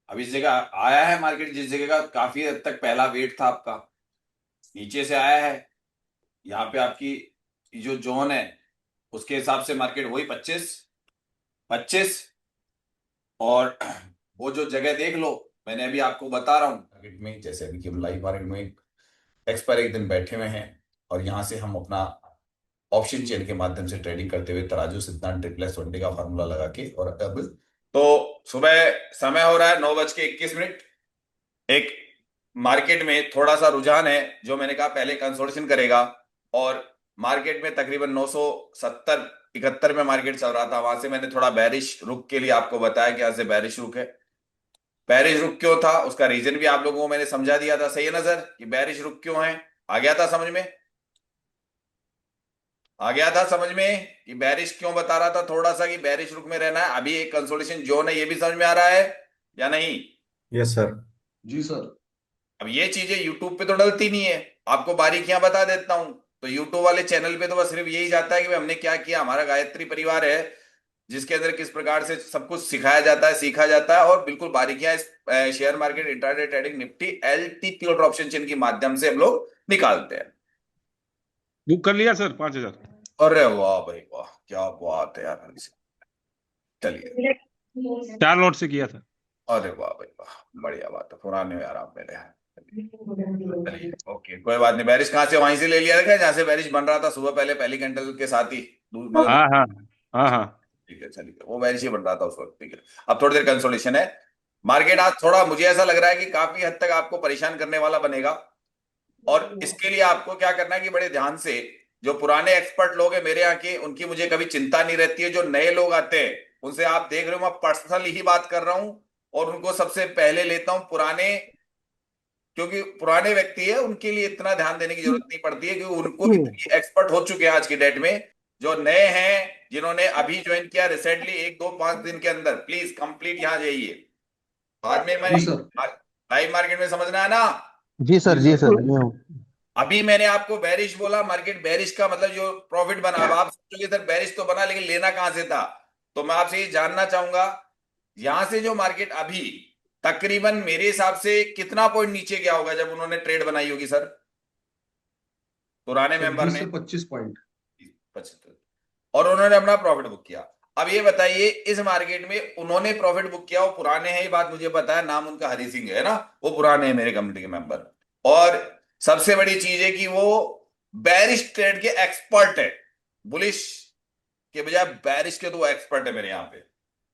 अब इस जगह आया है मार्केट, जिस जगह का काफी हद तक पहला वेट था आपका, नीचे से आया है। यहाँ पे आपकी जो जोन है उसके हिसाब से मार्केट वही 25 25। और वो जो जगह देख लो, मैंने अभी आपको बता रहा हूँ मार्केट में, जैसे अभी कि हम लाइव मार्केट में एक्सपायर एक दिन बैठे हुए हैं, और यहाँ से हम अपना ऑप्शन चेन के माध्यम से ट्रेडिंग करते हुए तराजू सिद्धांत ट्रिपल एस वनडे का फार्मूला लगा के, और अब तो सुबह समय हो रहा है 9:21। एक मार्केट में थोड़ा सा रुझान है, जो मैंने कहा पहले कंसोलिडेशन करेगा, और मार्केट में तकरीबन 970 71 में मार्केट चल रहा था, वहां से मैंने थोड़ा बैरिश रुक के लिए आपको बताया कि यहाँ से बैरिश रुक है। बैरिश रुक क्यों था उसका रीजन भी आप लोगों को मैंने समझा दिया था, सही है नजर, कि बैरिश रुक क्यों है। आ गया था समझ में? आ गया था समझ में कि बैरिश क्यों बता रहा था थोड़ा सा, कि बैरिश रुक में रहना है, अभी एक कंसोलिडेशन जोन है, ये भी समझ में आ रहा है या नहीं? Yes sir. जी सर। अब ये चीजें यूट्यूब पे तो डलती नहीं है, आपको बारीकियां बता देता हूं। तो यूट्यूब वाले चैनल पे तो बस सिर्फ यही जाता है कि भाई हमने क्या किया, हमारा गायत्री परिवार है जिसके अंदर किस प्रकार से सब कुछ सिखाया जाता है, सीखा जाता है, और बिल्कुल बारीकियां इस share market intraday trading Nifty LTP और ऑप्शन चेन के माध्यम से हम लोग निकालते हैं। बुक कर लिया सर 5,000। अरे वाह भाई वाह, क्या बात है यार। चलिए। 4 लॉट से किया था। अरे वाह भाई वाह, बढ़िया बात है, पुराने यार आप मेरे हैं। चलिए ओके, कोई बात नहीं। बैरिश कहाँ से, वहीं से ले लिया था जहां से बैरिश बन रहा था सुबह पहले पहली कैंडल के साथ ही, मतलब। हाँ हाँ हाँ हाँ। ठीक है चलिए, वो बैरिश ही बन रहा था उस वक्त, ठीक है। अब थोड़ी देर कंसोलेशन है। मार्केट आज थोड़ा मुझे ऐसा लग रहा है कि काफी हद तक आपको परेशान करने वाला बनेगा, और इसके लिए आपको क्या करना है कि बड़े ध्यान से, जो पुराने एक्सपर्ट लोग हैं मेरे यहाँ के, उनकी मुझे कभी चिंता नहीं रहती है। जो नए लोग आते हैं उनसे आप देख रहे हो, मैं पर्सनली ही बात कर रहा हूं, और उनको सबसे पहले लेता हूं पुराने, क्योंकि पुराने व्यक्ति है उनके लिए इतना ध्यान देने की जरूरत नहीं पड़ती है, क्योंकि उनको इतनी एक्सपर्ट हो चुके हैं आज की डेट में। जो नए हैं, जिन्होंने अभी ज्वाइन किया रिसेंटली, 1 2 5 दिन के अंदर, प्लीज कंप्लीट यहाँ जाइए। बाद में मैं जी सर। लाइव मार्केट में समझना है ना। जी जी सर, जी सर। सर, मैं हूँ। अभी मैंने आपको बैरिश बोला, मार्केट बैरिश का मतलब जो प्रॉफिट बना, अब आप सोचोगे सर बैरिश तो बना लेकिन लेना कहां से था, तो मैं आपसे ये जानना चाहूंगा, यहां से जो मार्केट अभी तकरीबन मेरे हिसाब से कितना पॉइंट नीचे गया होगा जब उन्होंने ट्रेड बनाई होगी सर, पुराने सर जी मेंबर ने? Sir, 25 point. 75। और उन्होंने अपना प्रॉफिट बुक किया। अब ये बताइए, इस मार्केट में उन्होंने प्रॉफिट बुक किया, वो पुराने हैं, ये बात मुझे पता है, नाम उनका हरी सिंह है ना, वो पुराने हैं मेरे कम्युनिटी के मेंबर। और सबसे बड़ी चीज है कि वो बैरिश ट्रेड के एक्सपर्ट है, बुलिश के बजाय बैरिश के तो वो एक्सपर्ट है मेरे यहाँ पे।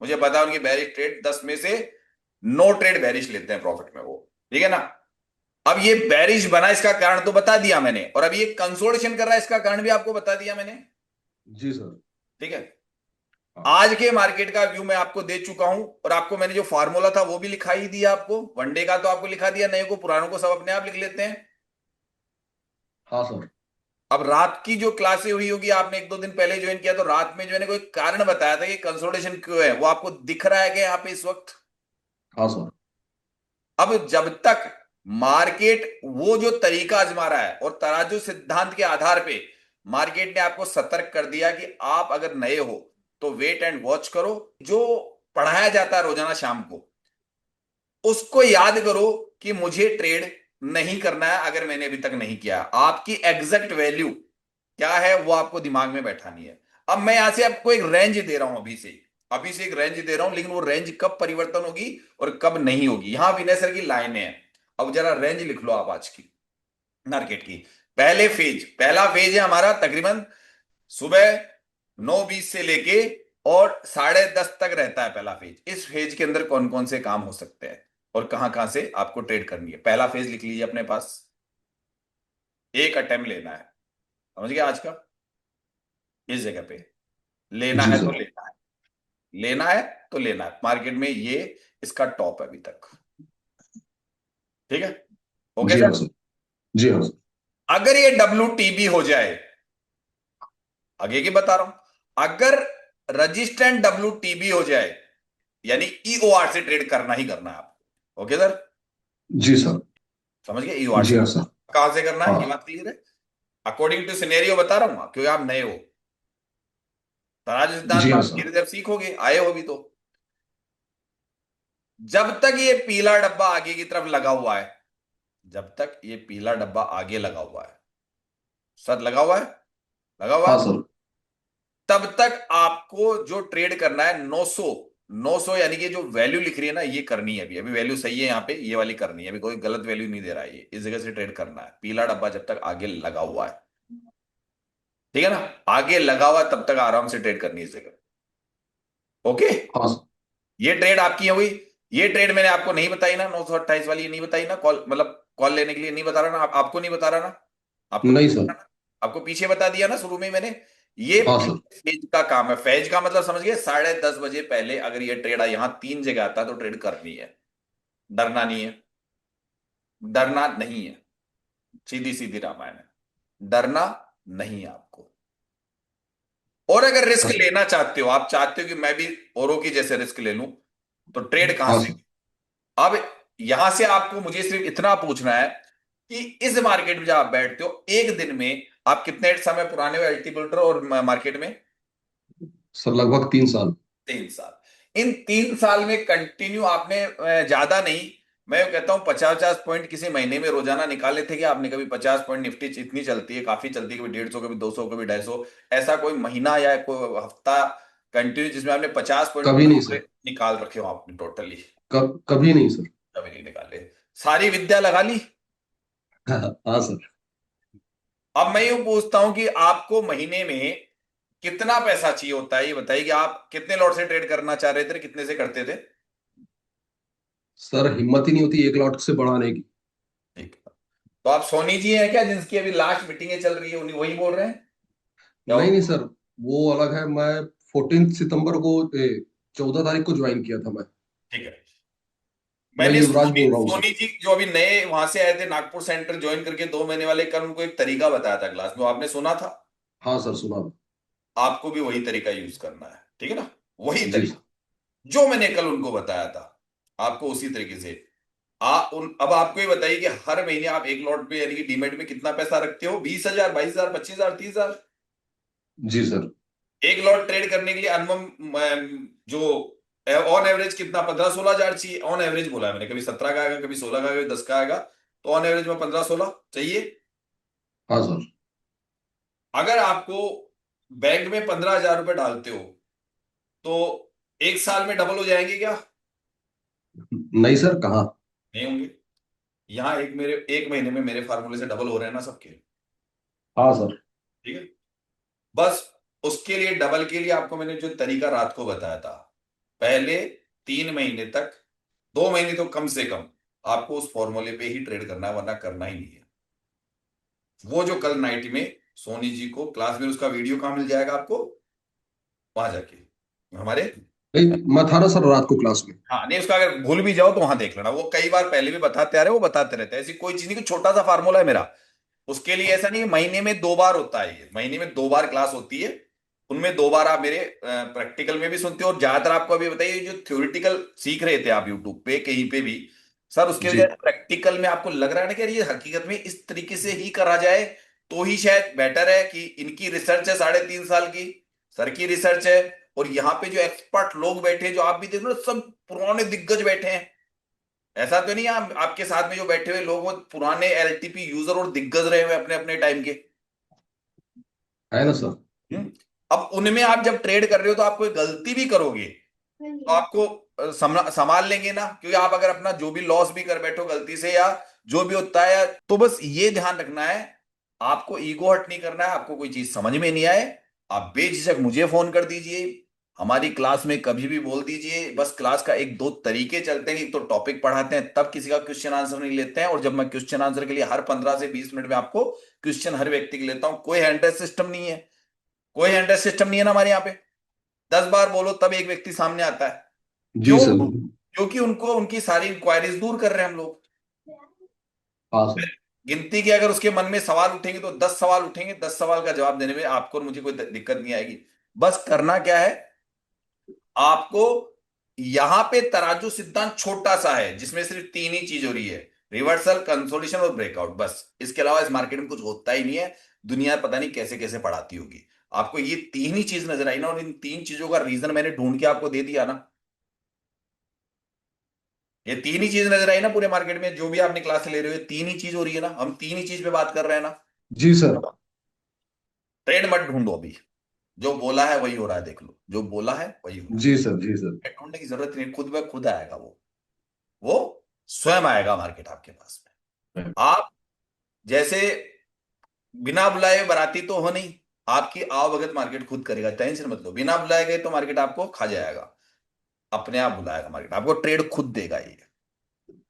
मुझे पता है उनकी बैरिश ट्रेड 10 में से 9 ट्रेड बैरिश लेते हैं प्रॉफिट में वो, ठीक है ना। अब ये बैरिश बना इसका कारण तो बता दिया मैंने, और अब ये कंसोलिडेशन कर रहा है इसका कारण भी आपको बता दिया मैंने, जी सर। ठीक है। हाँ। आज के मार्केट का व्यू मैं आपको दे चुका हूं, और आपको मैंने जो फार्मूला था वो भी लिखा ही दिया आपको, वनडे का तो आपको लिखा दिया, नए को पुरानों को सब अपने आप लिख लेते हैं। हाँ सर। अब रात की जो क्लासें हुई होगी, आपने 1 2 दिन पहले ज्वाइन किया, तो रात में जो मैंने कोई कारण बताया था कि कंसोलिडेशन क्यों है, वो आपको दिख रहा है कि यहाँ पे इस वक्त। हाँ सर। अब जब तक मार्केट वो जो तरीका आजमा रहा है, और तराजू सिद्धांत के आधार पे मार्केट ने आपको सतर्क कर दिया कि आप अगर नए हो तो वेट एंड वॉच करो, जो पढ़ाया जाता है रोजाना शाम को उसको याद करो, कि मुझे ट्रेड नहीं करना है अगर मैंने अभी तक नहीं किया। आपकी एग्जैक्ट वैल्यू क्या है वो आपको दिमाग में बैठानी है। अब मैं यहां से आपको एक रेंज दे रहा हूं, अभी से एक रेंज दे रहा हूं, लेकिन वो रेंज कब परिवर्तन होगी और कब नहीं होगी, यहां विनय सर की लाइनें हैं। अब जरा रेंज लिख लो आप आज की मार्केट की। पहला फेज है हमारा तकरीबन सुबह 9:20 से लेके और 10:30 तक रहता है पहला फेज। इस फेज के अंदर कौन कौन से काम हो सकते हैं और कहां कहां से आपको ट्रेड करनी है, पहला फेज लिख लीजिए अपने पास। एक अटेम्प्ट लेना है, समझ गया आज का, इस जगह पे लेना जी है तो सर। लेना है, लेना है तो लेना है। मार्केट में ये इसका टॉप है अभी तक, ठीक है। ओके जी हाँ सर। सर। जी हाँ सर। अगर ये WTB हो जाए, आगे की बता रहा हूं, अगर रजिस्टेंट WTB हो जाए, यानी EOR से ट्रेड करना ही करना है आपको। ओके सर, जी सर। समझ गए, EOR जी से हाँ सर। कहां से करना है, ये हाँ। बात क्लियर है। अकॉर्डिंग टू सिनेरियो बता रहा हूं, क्योंकि आप नए हो, तराजू सिद्धांत जी तो हाँ आप सर। धीरे धीरे सीखोगे, आए हो अभी तो। जब तक ये पीला डब्बा आगे की तरफ लगा हुआ है, जब तक ये पीला डब्बा आगे लगा हुआ है, सर लगा हुआ है, लगा हुआ हाँ है, सर। तब तक आपको जो ट्रेड करना है 900, 900 यानी कि जो वैल्यू लिख रही है ना ये करनी है। अभी अभी वैल्यू सही है, यहाँ पे ये वाली करनी है, अभी कोई गलत वैल्यू नहीं दे रहा है, ये इस जगह से ट्रेड करना है। पीला डब्बा जब तक आगे लगा हुआ है, ठीक है ना, आगे लगा हुआ है, तब तक आराम से ट्रेड करनी है इस जगह। ओके, हाँ सर। ये ट्रेड आपकी हो गई। ये ट्रेड मैंने आपको नहीं बताई ना, 928 वाली, ये नहीं बताई ना, कॉल मतलब कॉल लेने के लिए नहीं बता रहा ना, आपको नहीं बता रहा ना, आपको नहीं नहीं बता सर। रहा ना, आपको पीछे बता दिया ना शुरू में ही मैंने। ये हाँ सर। फेज का काम है। फेज का मतलब समझ गए, 10:30 बजे पहले अगर ये ट्रेड यहां 3 जगह आता है तो ट्रेड करनी है, डरना नहीं है, डरना नहीं है, सीधी सीधी रामायण है, डरना नहीं है आपको। और अगर रिस्क हाँ सर। लेना चाहते हो, आप चाहते हो कि मैं भी औरों की जैसे रिस्क ले लूं, तो ट्रेड कहां हाँ से? सर। अब यहां से आपको मुझे सिर्फ इतना पूछना है कि इस मार्केट में जब आप बैठते हो एक दिन में, आप कितने समय पुराने हो एलटी बुल्टर और मार्केट में? सर लगभग 3 साल। 3 साल। इन 3 साल में कंटिन्यू आपने ज्यादा नहीं, मैं कहता हूं 50-50 पॉइंट किसी महीने में रोजाना निकाले थे कि आपने? कभी 50 पॉइंट, निफ्टी इतनी चलती है, काफी चलती है, कभी 150, कभी 200, कभी 250, ऐसा कोई महीना या कोई हफ्ता कंटिन्यू जिसमें आपने 50 पॉइंट कभी नहीं सर। निकाल रखे हो आपने टोटली? कभी नहीं सर। कभी नहीं निकाले। सारी विद्या लगा ली। हाँ सर। अब मैं यूं पूछता हूं कि आपको महीने में कितना पैसा चाहिए होता है, ये बताइए कि आप कितने लॉट से ट्रेड करना चाह रहे थे, कितने से करते थे? सर हिम्मत ही नहीं होती 1 लॉट से बढ़ाने की। ठीक है। तो आप सोनी जी हैं क्या, जिनकी अभी लास्ट मीटिंगें चल रही है, उन्हीं वही बोल रहे हैं क्या नहीं वो? नहीं सर, वो अलग है। मैं 14 सितंबर को 14 तारीख को ज्वाइन किया था मैं। ठीक है। मैं मैंने युवराज सोनी बोल रहा हूँ सर। सोनी जी जो अभी नए वहां से आए थे, नागपुर सेंटर ज्वाइन करके 2 महीने वाले, कल उनको एक तरीका बताया था क्लास में, वो आपने सुना था? हाँ सर, सुना था। आपको भी वही तरीका यूज करना है, ठीक है ना, वही जी तरीका सर। जो मैंने कल उनको बताया था, आपको उसी तरीके से। अब आपको ये बताइए कि हर महीने आप एक लॉट पे यानी कि डीमेट में कितना पैसा रखते हो? 20,000, 22,000, 25,000, 30,000? जी सर। एक लॉट ट्रेड करने के लिए अनमम जो ऑन एवरेज कितना, 15-16 हजार चाहिए। ऑन एवरेज बोला है मैंने, कभी 17 का आएगा, कभी 16 का आएगा, 10 का आएगा, तो ऑन एवरेज में 15-16 चाहिए। हाँ सर। अगर आपको बैंक में 15,000 रुपए डालते हो तो एक साल में डबल हो जाएंगे क्या? नहीं सर, कहाँ। नहीं होंगे। यहाँ एक महीने में मेरे फार्मूले से डबल हो रहे हैं ना सबके, हाँ सर। ठीक है। बस उसके लिए, डबल के लिए आपको मैंने जो तरीका रात को बताया था, पहले 3 महीने तक, 2 महीने तो कम से कम आपको उस फॉर्मूले पे ही ट्रेड करना है, वरना करना ही नहीं है। वो जो कल नाइट में सोनी जी को क्लास में, उसका वीडियो कहाँ मिल जाएगा आपको? वहां जाके हमारे, नहीं, मैं था ना सर रात को क्लास में। हाँ नहीं, उसका अगर भूल भी जाओ तो वहां देख लेना, वो कई बार पहले भी बताते आ रहे, वो बताते रहते हैं, ऐसी कोई चीज नहीं कि छोटा सा फार्मूला है मेरा। उसके लिए ऐसा नहीं है, महीने में 2 बार होता है, ये महीने में 2 बार क्लास होती है, उनमें 2 बार आप मेरे प्रैक्टिकल में भी सुनते हो, और ज्यादातर आपको अभी बताइए जो थ्योरेटिकल सीख रहे थे आप यूट्यूब पे कहीं पे भी, सर उसके जी। बजाय प्रैक्टिकल में आपको लग रहा है ना कि यार ये हकीकत में इस तरीके से ही करा जाए तो ही शायद बेटर है, कि इनकी रिसर्च है 3.5 साल की, सर की रिसर्च है, और यहाँ पे जो एक्सपर्ट लोग बैठे हैं, जो आप भी देख रहे हो, सब पुराने दिग्गज बैठे हैं। ऐसा तो नहीं है आपके साथ में जो बैठे हुए लोग वो पुराने एलटीपी यूजर और दिग्गज रहे हुए अपने अपने टाइम के। है ना सर। अब उनमें आप जब ट्रेड कर रहे हो तो आप कोई गलती भी करोगे तो आपको संभाल लेंगे ना, क्योंकि आप अगर अपना जो भी लॉस भी कर बैठो गलती से या जो भी होता है, तो बस ये ध्यान रखना है, आपको ईगो हट नहीं करना है। आपको कोई चीज समझ में नहीं आए, आप बेझिझक मुझे फोन कर दीजिए, हमारी क्लास में कभी भी बोल दीजिए। बस क्लास का एक दो तरीके चलते हैं, एक तो टॉपिक पढ़ाते हैं तब किसी का क्वेश्चन आंसर नहीं लेते हैं, और जब मैं क्वेश्चन आंसर के लिए हर 15 से 20 मिनट में आपको क्वेश्चन हर व्यक्ति के लेता हूं। कोई हैंडल सिस्टम नहीं है, कोई हैंडल सिस्टम नहीं है ना हमारे यहाँ पे। 10 बार बोलो तब एक व्यक्ति सामने आता है। जी क्यों? सर। क्योंकि उनको उनकी सारी इंक्वायरीज दूर कर रहे हैं हम लोग। हाँ सर। गिनती के अगर उसके मन में सवाल उठेंगे तो 10 सवाल उठेंगे, 10 सवाल का जवाब देने में आपको और मुझे कोई दिक्कत नहीं आएगी। बस करना क्या है आपको, यहां पे तराजू सिद्धांत छोटा सा है जिसमें सिर्फ 3 ही चीज हो रही है, रिवर्सल, कंसोलिडेशन और ब्रेकआउट, बस। इसके अलावा इस मार्केट में कुछ होता ही नहीं है। दुनिया पता नहीं कैसे कैसे पढ़ाती होगी। आपको ये 3 ही चीज नजर आई ना, और इन 3 चीजों का रीजन मैंने ढूंढ के आपको दे दिया ना। ये तीन ही चीज नजर आई ना पूरे मार्केट में, जो भी आपने क्लास ले रहे हो, ये तीन ही चीज हो रही है ना, हम तीन ही चीज पे बात कर रहे हैं ना। जी सर। ट्रेड मत ढूंढो अभी, जो बोला है वही हो रहा है, देख लो जो बोला है वही हो रहा है। जी सर। जी सर। ढूंढने की जरूरत नहीं, खुद ब खुद आएगा वो स्वयं आएगा मार्केट आपके पास में। आप जैसे बिना बुलाए बाराती तो हो नहीं, आपकी आवभगत मार्केट खुद करेगा, टेंशन मत लो। बिना बुलाए गए तो मार्केट आपको खा जाएगा, अपने आप बुलाएगा मार्केट आपको, ट्रेड खुद देगा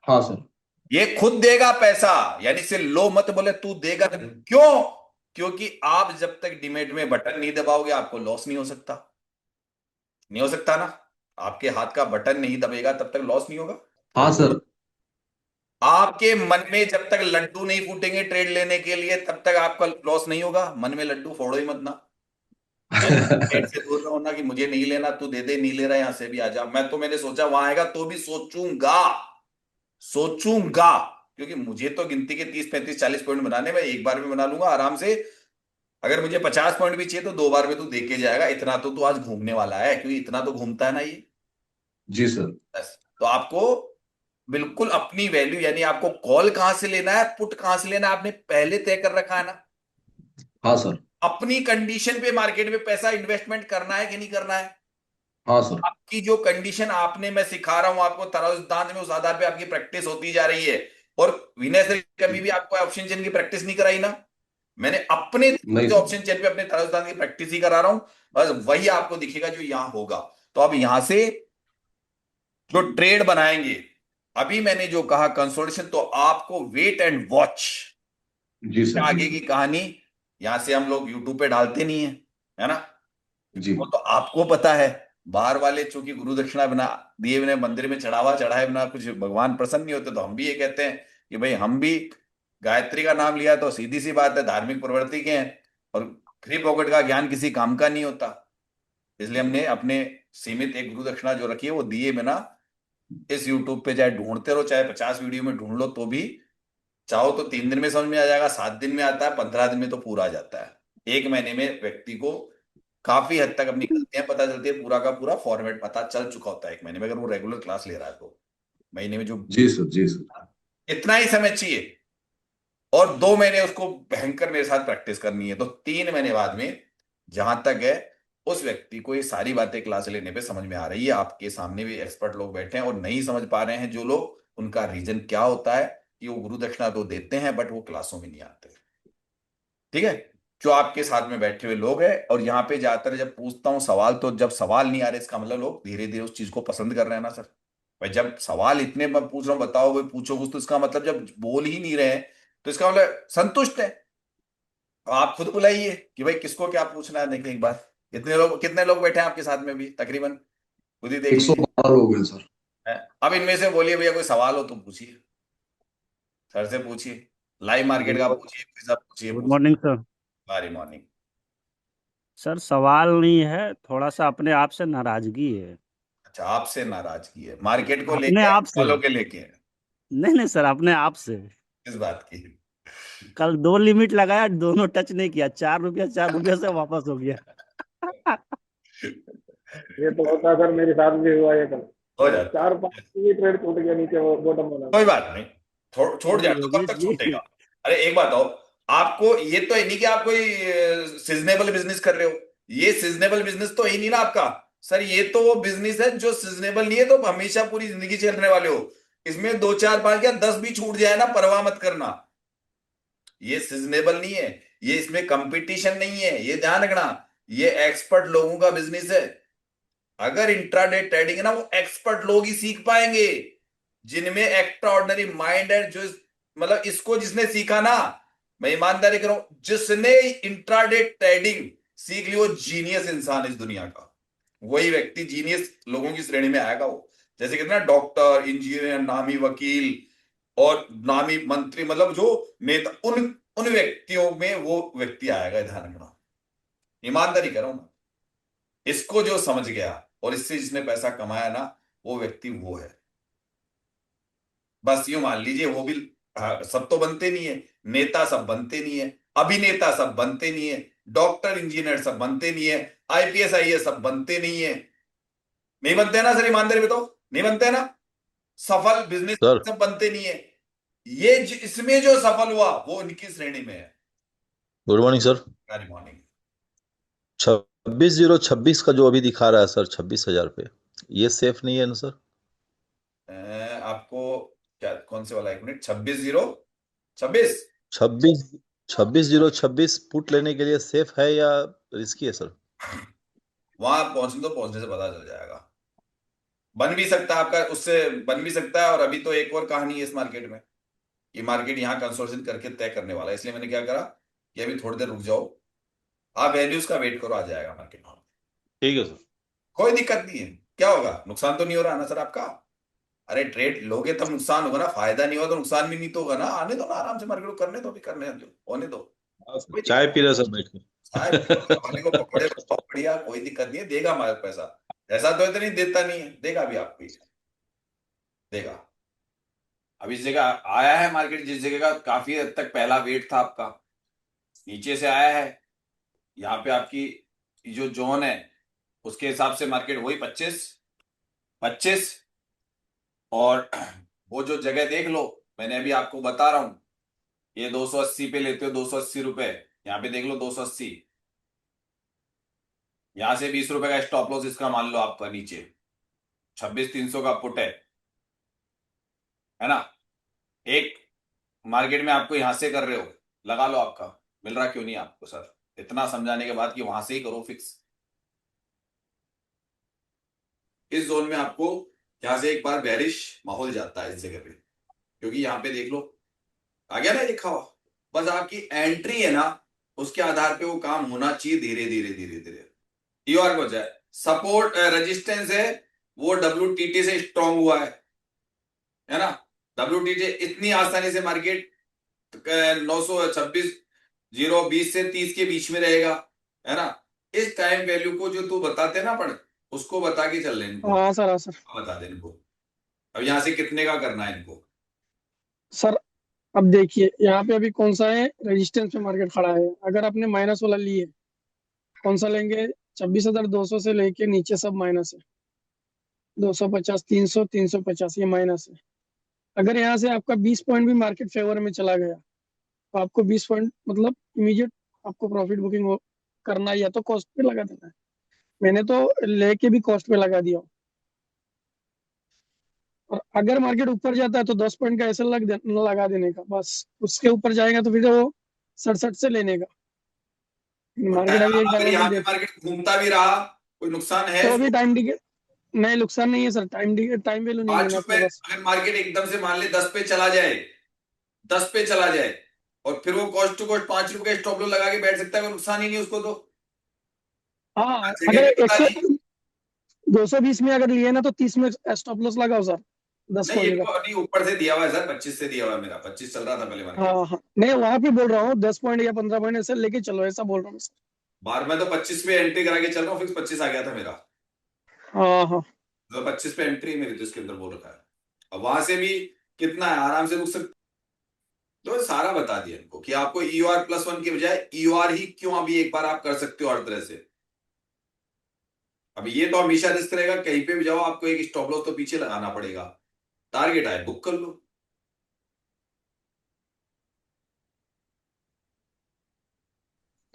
हाँ सर। ये खुद देगा पैसा। यानी से लो मत बोले तू देगा, क्यों? क्योंकि आप जब तक डिमेट में बटन नहीं दबाओगे आपको लॉस नहीं हो सकता। नहीं हो सकता ना, आपके हाथ का बटन नहीं दबेगा तब तक लॉस नहीं होगा। हाँ सर। आपके मन में जब तक लड्डू नहीं फूटेंगे ट्रेड लेने के लिए तब तक आपका लॉस नहीं होगा। मन में लड्डू फोड़ो ही मत ना, मैं ट्रेड से बोल रहा हूं ना कि मुझे नहीं लेना, तू दे दे, नहीं ले रहा यहां से भी आ जा। मैं तो मैंने सोचा वहां आएगा तो भी सोचूंगा, सोचूंगा, क्योंकि मुझे तो गिनती के 30 35 40 पॉइंट बनाने में एक बार में बना लूंगा आराम से। अगर मुझे 50 पॉइंट भी चाहिए तो 2 बार में तू दे के जाएगा, इतना तो तू आज घूमने वाला है, क्योंकि इतना तो घूमता है ना ये। जी सर। बस तो आपको बिल्कुल अपनी वैल्यू, यानी आपको कॉल कहां से लेना है, पुट कहां से लेना है, आपने पहले तय कर रखा है ना। हाँ सर। अपनी कंडीशन पे मार्केट में पैसा इन्वेस्टमेंट करना है कि नहीं करना है। हाँ सर। आपकी जो कंडीशन आपने, मैं सिखा रहा हूं आपको तराजू सिद्धांत में, उस आधार पे आपकी प्रैक्टिस होती जा रही है। और विनय सर कभी भी आपको ऑप्शन चेन की प्रैक्टिस नहीं कराई ना, मैंने अपने नहीं से सर। ऑप्शन चेन पे अपने तराजू सिद्धांत की प्रैक्टिस ही करा रहा हूं। बस वही आपको दिखेगा जो यहां होगा। तो अब यहां से जो ट्रेड बनाएंगे, अभी मैंने जो कहा कंसोलिडेशन, तो आपको वेट एंड वॉच। जी सर। जी आगे की सर। कहानी यहां से हम लोग यूट्यूब पे डालते नहीं है ना। जी। वो तो आपको पता है, बाहर वाले चूंकि गुरु दक्षिणा बिना दिए बिना मंदिर में चढ़ावा चढ़ाए बिना कुछ भगवान प्रसन्न नहीं होते, तो हम भी ये कहते हैं कि भाई हम भी गायत्री का नाम लिया तो सीधी सी बात है धार्मिक प्रवृत्ति के हैं, और फ्री पॉकेट का ज्ञान किसी काम का नहीं होता। इसलिए हमने अपने सीमित एक गुरु दक्षिणा जो रखी है वो दिए बिना इस यूट्यूब पे चाहे ढूंढते रहो, चाहे 50 वीडियो में ढूंढ लो, तो भी चाहो तो 3 दिन में समझ में आ जाएगा, 7 दिन में आता है, 15 दिन में तो पूरा आ जाता है। 1 महीने में व्यक्ति को काफी हद तक अपनी गलतियां पता चलती है, पूरा का पूरा फॉर्मेट पता चल चुका होता है 1 महीने में, अगर वो रेगुलर क्लास ले रहा है तो। महीने में जो जी सर। जी सर। इतना ही समय चाहिए, और 2 महीने उसको भयंकर मेरे साथ प्रैक्टिस करनी है, तो 3 महीने बाद में जहां तक है उस व्यक्ति को ये सारी बातें क्लास लेने पे समझ में आ रही है। आपके सामने भी एक्सपर्ट लोग बैठे हैं और नहीं समझ पा रहे हैं जो लोग, उनका रीजन क्या होता है कि वो गुरु दक्षिणा तो देते हैं बट वो क्लासों में नहीं आते। ठीक है, जो आपके साथ में बैठे हुए लोग हैं, और यहाँ पे ज्यादातर जब पूछता हूँ सवाल, तो जब सवाल नहीं आ रहे इसका मतलब लोग धीरे धीरे उस चीज को पसंद कर रहे हैं ना सर। भाई जब सवाल इतने मैं पूछ रहा हूँ, बताओ भाई पूछो कुछ, तो इसका मतलब जब बोल ही नहीं रहे हैं तो इसका मतलब संतुष्ट है। तो आप खुद बुलाइए कि भाई किसको क्या पूछना है, देखें एक बार। कितने लोग बैठे हैं आपके साथ में भी तकरीबन, खुद ही देख लीजिए। 112 लोग हैं सर। हैं? अब इनमें से बोलिए भैया कोई सवाल हो तो पूछिए, सर से पूछिए, लाइव मार्केट का गुड पूछिए, कोई सब पूछिए गुड पूछिए। Morning sir. Very morning. Sir सवाल नहीं है, थोड़ा सा अपने आप से नाराजगी है। अच्छा, आपसे नाराजगी है, मार्केट को अपने लेके आप से। वालों के लेके है? नहीं नहीं सर, अपने आप से। किस बात की? कल 2 लिमिट लगाया, दोनों टच नहीं किया, 4 रुपया 4 रुपया से वापस हो गया। ये तो होता सर, मेरे साथ भी हुआ ये कल। हो जाता है, 4 5 की ट्रेड टूट गया नीचे, वो बॉटम वाला। कोई बात नहीं, छोड़ जाए तो कब योगेश तक जी। छूटेगा। अरे एक बात हो, आपको ये तो है नहीं कि आप कोई सीजनेबल बिजनेस कर रहे हो, ये सीजनेबल बिजनेस तो है ही नहीं ना आपका। सर ये तो वो बिजनेस है जो सीजनेबल नहीं है तो हमेशा पूरी जिंदगी चलने वाले हो। इसमें 2 4 5 या 10 भी छूट जाए ना, परवाह मत करना। ये सीजनेबल नहीं है, ये इसमें कंपटीशन नहीं है, ये ध्यान रखना। ये एक्सपर्ट लोगों का बिजनेस है। अगर इंट्राडे ट्रेडिंग है ना, वो एक्सपर्ट लोग ही सीख पाएंगे, जिनमें एक्स्ट्रा ऑर्डिनरी माइंड है, जो मतलब इसको जिसने सीखा ना, मैं ईमानदारी कर रहा हूं, जिसने इंट्राडे ट्रेडिंग सीख ली वो जीनियस इंसान इस दुनिया का। वही व्यक्ति जीनियस लोगों की श्रेणी में आएगा वो। जैसे कहते हैं ना डॉक्टर, इंजीनियर, नामी वकील और नामी मंत्री, मतलब जो नेता, उन उन व्यक्तियों में वो व्यक्ति आएगा, ध्यान रखना। ईमानदारी कर रहा हूं मैं। इसको जो समझ गया और इससे जिसने पैसा कमाया ना, वो व्यक्ति वो है। बस यूं मान लीजिए, वो भी सब तो बनते नहीं है, नेता सब बनते नहीं है, अभिनेता सब बनते नहीं है, डॉक्टर इंजीनियर सब बनते नहीं है, आईपीएस आईएएस सब बनते नहीं है। नहीं बनते हैं ना सर, ईमानदारी बताओ, नहीं बनते हैं ना। सफल बिजनेस सर सब बनते नहीं है। ये इसमें जो सफल हुआ वो इनकी श्रेणी में है। Good morning sir. Very morning. 26,026 का जो अभी दिखा रहा है सर 26,000 पे, ये सेफ नहीं है ना सर? आपको क्या कौन से वाला, 1 मिनट, 26,026। 26,026 पुट लेने के लिए सेफ है या रिस्की है सर? वहां पहुंचने तो पहुंचने से पता चल जाएगा। बन भी सकता है आपका, उससे बन भी सकता है। और अभी तो एक और कहानी है इस मार्केट में। ये मार्केट यहाँ कंसोर्शियम करके तय करने वाला है, इसलिए मैंने क्या करा कि अभी थोड़ी देर रुक जाओ, आप वैल्यूज का वेट करो, आ जाएगा मार्केट में। ठीक है सर। कोई दिक्कत नहीं है। क्या होगा, नुकसान तो नहीं हो रहा ना सर आपका? अरे ट्रेड लोगे तब नुकसान होगा ना, फायदा नहीं होगा तो नुकसान भी नहीं तो होगा ना। आने दो ना, आराम से मार्केट को करने दो, भी करने दो, होने दो। कोई चाय दिक्कत पी रहे सर बैठ के। साहब, वाले को पकड़े बहुत बढ़िया, कोई दिक्कत नहीं है, देगा हमारे पैसा। ऐसा तो इतना नहीं देता नहीं है, देगा भी आपको ही, देगा। अब इस जगह आया है मार्केट, जिस जगह का काफी हद तक पहला वेट था आपका, नीचे से आया है। यहाँ पे आपकी जो जोन है उसके हिसाब से मार्केट वही 25 25। और वो जो जगह देख लो, मैंने अभी आपको बता रहा हूं, ये 280 पे लेते हो, 280 रुपए। यहाँ पे देख लो 280। यहां से 20 रुपए का स्टॉप लॉस इसका मान लो आपका नीचे। 26,300 का पुट है ना। एक मार्केट में आपको यहां से कर रहे हो, लगा लो आपका। मिल रहा क्यों नहीं आपको सर, इतना समझाने के बाद कि वहां से ही करो फिक्स। इस जोन में आपको यहां से एक बार बेरिश माहौल जाता है इस जगह पे, क्योंकि यहां पे देख लो आ गया ना लिखा हुआ। बस आपकी एंट्री है ना, उसके आधार पे वो काम होना चाहिए, धीरे धीरे धीरे धीरे। ईआर को जाए, सपोर्ट रेजिस्टेंस है वो WTT से स्ट्रांग हुआ है ना। WTT इतनी आसानी से मार्केट 926 020 से 30 के बीच में रहेगा, है ना। इस टाइम वैल्यू को जो तू बताते ना पढ़, उसको बता के चल रहे इनको, हाँ सर, हाँ सर। बता दे इनको। अब यहां से कितने का करना है इनको। सर अब देखिए यहाँ पे अभी कौन सा है, रेजिस्टेंस पे मार्केट खड़ा है। अगर आपने माइनस वाला लिए, कौन सा लेंगे? 26,200 से लेके नीचे सब माइनस है। 250, 300, 350 ये माइनस है। अगर यहाँ से आपका 20 पॉइंट भी मार्केट फेवर में चला गया, तो आपको 20 पॉइंट मतलब इमीडिएट आपको प्रॉफिट बुकिंग करना है, या तो कॉस्ट पे लगा देना है। मैंने तो लेके भी कॉस्ट पे लगा दिया। और अगर मार्केट ऊपर जाता है तो 10 पॉइंट का ऐसा लगा देने का, बस। उसके ऊपर जाएगा तो फिर वो 67 से लेने का। और मार्केट अभी एक अगर डायरेक्शन यहाँ पे देता मार्केट घूमता भी रहा, कोई नुकसान है तो इसको? अभी टाइम डिके नहीं, नुकसान नहीं है सर। टाइम वैल्यू नहीं पांच लेना रुपए अपने पास। अगर मार्केट एकदम से मान ले 10 पे चला जाए, 10 पे चला जाए, और फिर वो कॉस्ट टू कॉस्ट 5 रुपए स्टॉप लॉस लगा के बैठ सकता है, कोई नुकसान ही नहीं उसको तो। हाँ, जगह अगर भी एक बता सौ दी। 220 में अगर लिए ना तो 30 में स्टॉप लॉस लगाओ सर, 10 नहीं, ये पॉइंट तो का। अभी ऊपर से दिया हुआ है सर, 25 से दिया हुआ है, मेरा 25 चल रहा था पहले हाँ मार्केट। हाँ, नहीं वहां पे बोल रहा हूँ 10 पॉइंट या 15 पॉइंट ऐसे लेके चलो, ऐसा बोल रहा हूँ सर। बार में तो 25 पे एंट्री करा के चल रहा हूँ, फिक्स 25 आ गया था मेरा। हाँ हाँ तो 25 पे एंट्री मेरी तो इसके अंदर बोल रखा है। अब वहां से भी कितना है, आराम से रुक सकते। तो सारा बता दिया इनको कि आपको EOR+1 की बजाय EOR ही क्यों अभी एक बार आप कर सकते हो हर तरह से। अब ये तो हमेशा रिस्क रहेगा, कहीं पे भी जाओ आपको एक स्टॉप लॉस तो पीछे लगाना पड़ेगा। टारगेट आए बुक कर लो।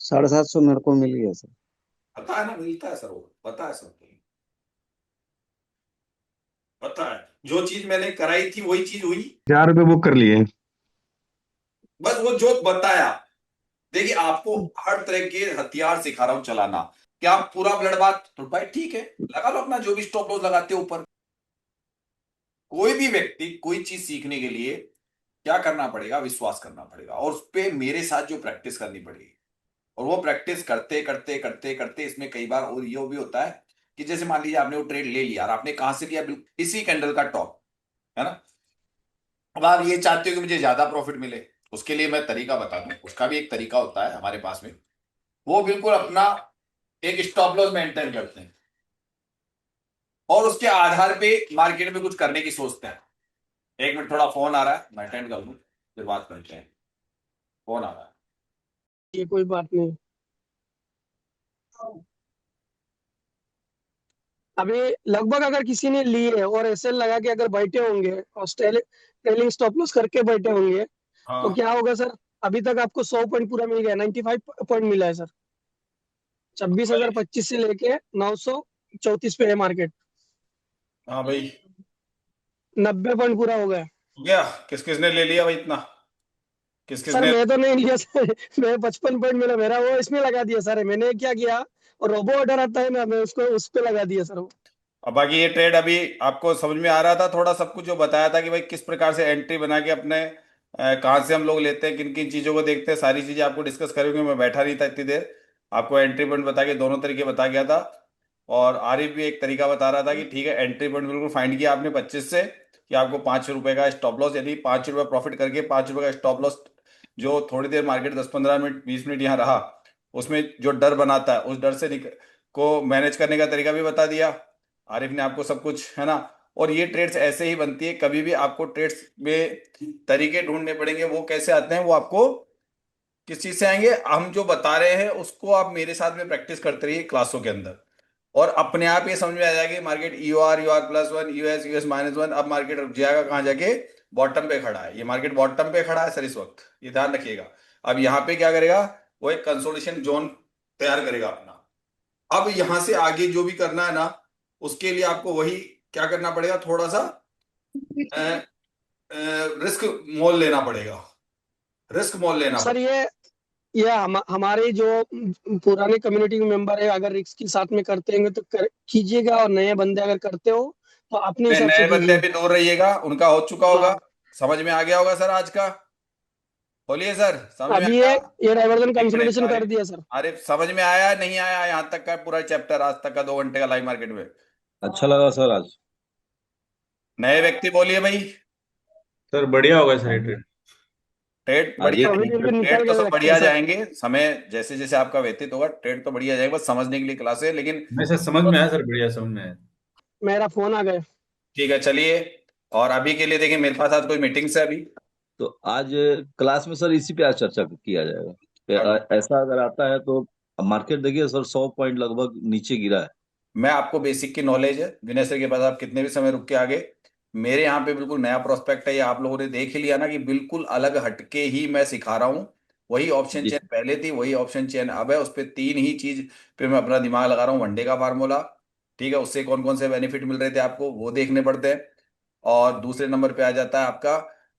750 मेरे को मिल गया सर। पता है ना, मिलता है सर, वो पता है सर, पता है। जो चीज मैंने कराई थी वही चीज हुई। 4 रुपए बुक कर लिए। बस वो जो बताया। देखिए आपको हर तरह के हथियार सिखा रहा हूं चलाना। क्या पूरा ब्लडबाथ तो भाई ठीक है, लगा लो अपना जो भी स्टॉप लॉस लगाते हो ऊपर। कोई भी व्यक्ति कोई चीज सीखने के लिए क्या करना पड़ेगा, विश्वास करना पड़ेगा, और उस पर मेरे साथ जो प्रैक्टिस करनी पड़ेगी। और वो प्रैक्टिस करते करते करते करते इसमें कई बार और ये भी होता है कि जैसे मान लीजिए आपने वो ट्रेड ले लिया और आपने कहां से लिया, बिल्कुल इसी कैंडल का टॉप, है ना। अब आप ये चाहते हो कि मुझे ज्यादा प्रॉफिट मिले, उसके लिए मैं तरीका बता दूं, उसका भी एक तरीका होता है हमारे पास में। वो बिल्कुल अपना एक स्टॉप लॉस मेंटेन करते हैं, और उसके आधार पे मार्केट में कुछ करने की सोचते हैं। 1 मिनट, थोड़ा फोन आ रहा है, मैं अटेंड कर लूं, फिर बात करते हैं। फोन आ रहा है। ये कोई बात नहीं। अभी लगभग अगर किसी ने लिए और एसएल लगा के अगर बैठे होंगे और ट्रेलिंग स्टॉप लॉस करके बैठे होंगे तो हाँ क्या होगा सर? अभी तक आपको 100 पॉइंट पूरा मिल गया, 95 पॉइंट मिला है सर। 26,025 से लेके 934 पे है मार्केट। हाँ भाई, 90 पॉइंट पूरा हो गया। क्या किस किसने ले लिया भाई इतना? किस सर किसने? मैं तो नहीं लिया सर। मैं 55 पॉइंट मिला मेरा, वो इसमें लगा दिया सर। मैंने क्या किया, और रोबो ऑर्डर आता है ना, मैं उसको उस पे लगा दिया सर वो। अब बाकी ये ट्रेड अभी आपको समझ में आ रहा था थोड़ा सब कुछ जो बताया था कि भाई किस प्रकार से एंट्री बना के अपने कहाँ से हम लोग लेते हैं, किन किन चीज़ों को देखते हैं, सारी चीज़ें आपको डिस्कस करेंगे। मैं बैठा नहीं था इतनी देर, आपको एंट्री पॉइंट बता के दोनों तरीके बता गया था। और आरिफ भी एक तरीका बता रहा था कि ठीक है, एंट्री पॉइंट बिल्कुल फाइंड किया आपने 25 से, कि आपको 5 रुपए का स्टॉप लॉस, यानी 5 रुपए प्रॉफिट करके 5 रुपए का स्टॉप लॉस, जो थोड़ी देर मार्केट 10-15 मिनट 20 मिनट यहाँ रहा, उसमें जो डर बनाता है उस डर से को मैनेज करने का तरीका भी बता दिया आरिफ ने आपको सब कुछ, है ना। और ये ट्रेड्स ऐसे ही बनती है, कभी भी आपको ट्रेड्स में तरीके ढूंढने पड़ेंगे। वो कैसे आते हैं, वो आपको किस चीज से आएंगे, हम जो बता रहे हैं उसको आप मेरे साथ में प्रैक्टिस करते रहिए क्लासों के अंदर, और अपने आप ये समझ में आ जाएगा कि मार्केट UR+1, US-1, अब मार्केट रुक जाएगा कहाँ जाके, बॉटम पे खड़ा है। ये मार्केट बॉटम पे खड़ा है सर इस वक्त, ये ध्यान रखिएगा। अब यहाँ पे क्या करेगा, वो एक कंसोलिडेशन जोन तैयार करेगा अपना। अब यहां से आगे जो भी करना है ना, उसके लिए आपको वही क्या करना पड़ेगा, थोड़ा सा रिस्क मोल लेना पड़ेगा, रिस्क मोल लेना सर पड़ेगा। ये हमारे जो पुराने कम्युनिटी के मेंबर है, अगर रिस्क के साथ में करते होंगे तो कीजिएगा, और नए बंदे अगर करते हो तो अपने हिसाब से नए बंदे कीजिए। भी दूर रहिएगा, उनका हो चुका होगा, हाँ, समझ में आ गया होगा सर आज का। बोलिए सर, समझ में अभी आया? ये डाइवर्जन एक मिनट कंसोलिडेशन कर आरिफ, दिया सर। आरिफ समझ में आया नहीं आया यहाँ तक का पूरा चैप्टर, आज तक का 2 घंटे का लाइव मार्केट में? अच्छा लगा सर आज। नए व्यक्ति बोलिए भाई। सर बढ़िया होगा सर ये ट्रेड। ट्रेड आज बढ़िया, एक अभी भी निकल ट्रेड तो गए सब लगता है बढ़िया सर। जाएंगे, समय जैसे जैसे आपका व्यतीत होगा ट्रेड तो बढ़िया जाएगा, बस समझने के लिए क्लास है लेकिन। नहीं सर समझ में आया सर, बढ़िया समझ में आया। मेरा फोन आ गया। ठीक है चलिए, और अभी के लिए देखिए मेरे पास आज कोई मीटिंग्स है अभी। तो आज क्लास में सर इसी पे आज चर्चा किया जाएगा कि अब ऐसा अगर आता है तो मार्केट देखिए सर 100 पॉइंट लगभग नीचे गिरा है। मैं आपको बेसिक की नॉलेज है, विनय सर के पास आप कितने भी समय रुक के आगे, मेरे यहाँ पे बिल्कुल नया प्रोस्पेक्ट है, ये आप लोगों ने देख ही लिया ना कि बिल्कुल अलग हटके ही मैं सिखा रहा हूँ। वही ऑप्शन जी चेन पहले थी, वही ऑप्शन चेन अब है, उस पर 3 ही चीज पे मैं अपना दिमाग लगा रहा हूँ। वनडे का फार्मूला, ठीक है, उससे कौन कौन से बेनिफिट मिल रहे थे आपको वो देखने पड़ते हैं। और दूसरे नंबर पे आ जाता है आपका